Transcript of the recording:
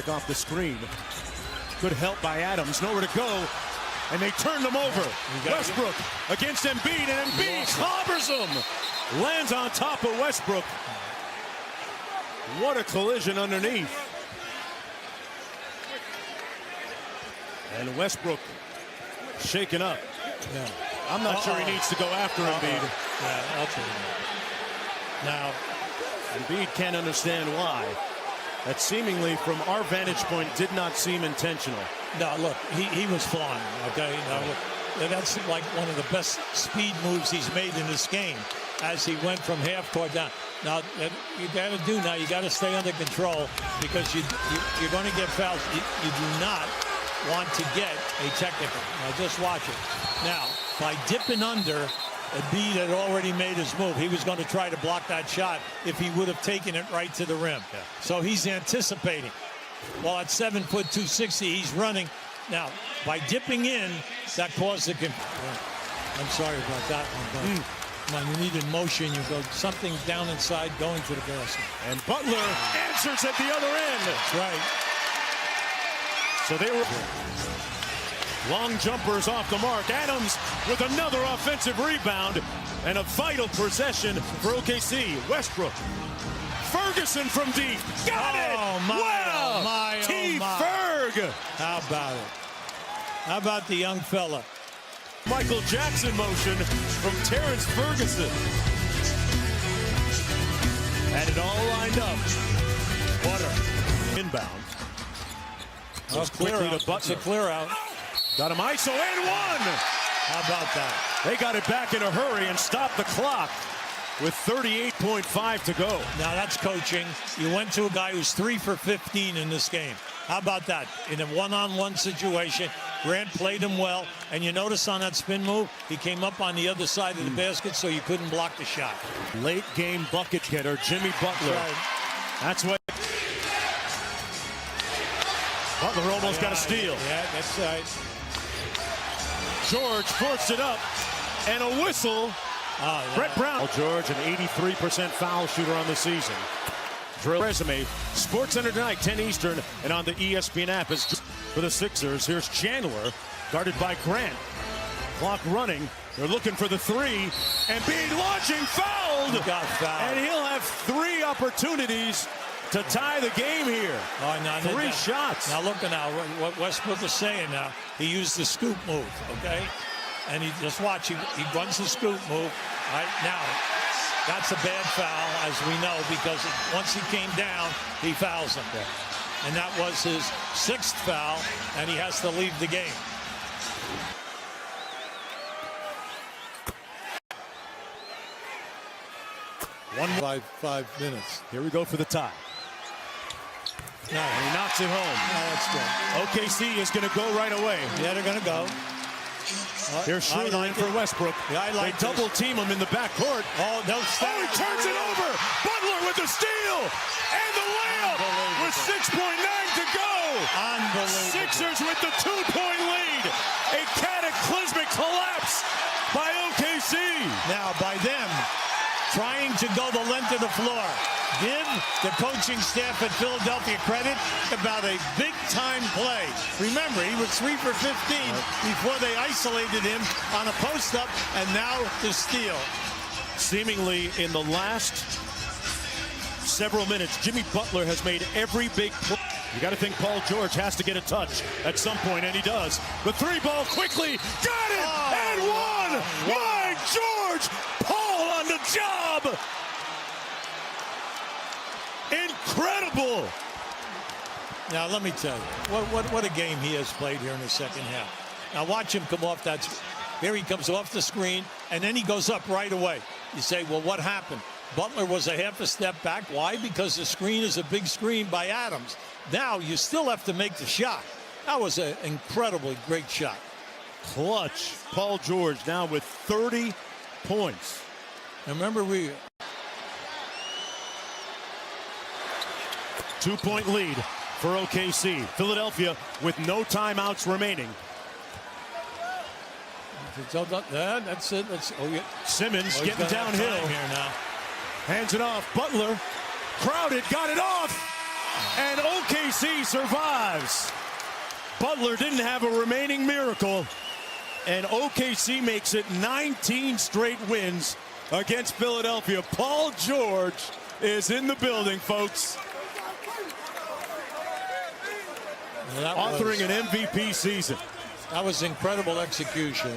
Off the screen. Good help by Adams. Nowhere to go. And they turned them over. Westbrook against Embid, and Embid clobbers him. Lands on top of Westbrook. What a collision underneath. And Westbrook shaken up. Yeah. I'm not sure he needs to go after Embid. Yeah, that's it. Now, Embid can't understand why. That seemingly, from our vantage point, did not seem intentional. no, look, he was flying, okay? Now, that's like one of the best speed moves he's made in this game as he went from half court down. Now, you got to do now, you got to stay under control because you're going to get fouls. You do not want to get a technical. Now, just watch it. Now, by dipping under, Embid had already made his move. He was going to try to block that shot if he would have taken it right to the rim. Yeah. So he's anticipating. Well, at 7 foot 260, he's running. Now, by dipping in, that caused the... I'm sorry about that one, but come on, you need in motion. You go something down inside, going to the basket. And Butler answers at the other end. That's right. So they were... Long jumpers off the mark. Adams with another offensive rebound and a vital possession for OKC. Westbrook. Ferguson from deep. Got it! Wow! T. Ferg! How about it? How about the young fella? Michael Jackson motion from Terrence Ferguson. Had it all lined up. Butter. Inbound. Goes quickly to Butler. It's a clear out. Got him ISO and one. How about that? They got it back in a hurry and stopped the clock with 38.5 to go. Now that's coaching. You went to a guy who's 3 for 15 in this game. How about that? In a one-on-one situation, Grant played him well. And you notice on that spin move, he came up on the other side of the basket so you couldn't block the shot. Late game bucket getter, Jimmy Butler. That's what. Butler almost got a steal. Yeah, that's right. George forced it up, and a whistle. Brett Brown. George, an 83% foul shooter on the season. Drill resume. SportsCenter tonight, 10 Eastern, and on the ESPN app. Is for the Sixers. Here's Chandler, guarded by Grant. Clock running. They're looking for the three. Embid launching, fouled. He got fouled. And he'll have 3 opportunities to tie the game here. Three shots. Now look at now what Westbrook is saying now. He used the scoop move, okay? And he just watch, he runs the scoop move. Right now, that's a bad foul, as we know, because once he came down, he fouls him. And that was his 6th foul, and he has to leave the game. Five minutes. Here we go for the tie. No. And he knocks it home. No, that's good. OKC is going to go right away. Yeah, they're going to go. Here's Schroeder in for Westbrook. Yeah, they double team him in the backcourt. Oh, no, he turns it over. Butler with the steal and the layup with 6.9 to go. Unbelievable. Sixers with the 2-point lead. A cataclysmic collapse by OKC. Now, by them trying to go the length of the floor. Give the coaching staff at Philadelphia credit about a big-time play. Remember, he was 3 for 15 before they isolated him on a post-up, and now the steal. Seemingly in the last several minutes, Jimmy Butler has made every big play. You got to think Paul George has to get a touch at some point, and he does. The 3-ball quickly, got it, and one! My George, Paul on the job! Incredible! Now, let me tell you, what a game he has played here in the second half. Now, watch him come off that. Here he comes off the screen, and then he goes up right away. You say, well, what happened? Butler was a half a step back. Why? Because the screen is a big screen by Adams. Now, you still have to make the shot. That was an incredibly great shot. Clutch. Paul George now with 30 points. Now, remember, 2-point lead for OKC. Philadelphia with no timeouts remaining. That's it. Simmons getting downhill here now. Hands it off. Butler crowded, got it off. And OKC survives. Butler didn't have a remaining miracle. And OKC makes it 19 straight wins against Philadelphia. Paul George is in the building, folks. Authoring an MVP season. That was incredible execution.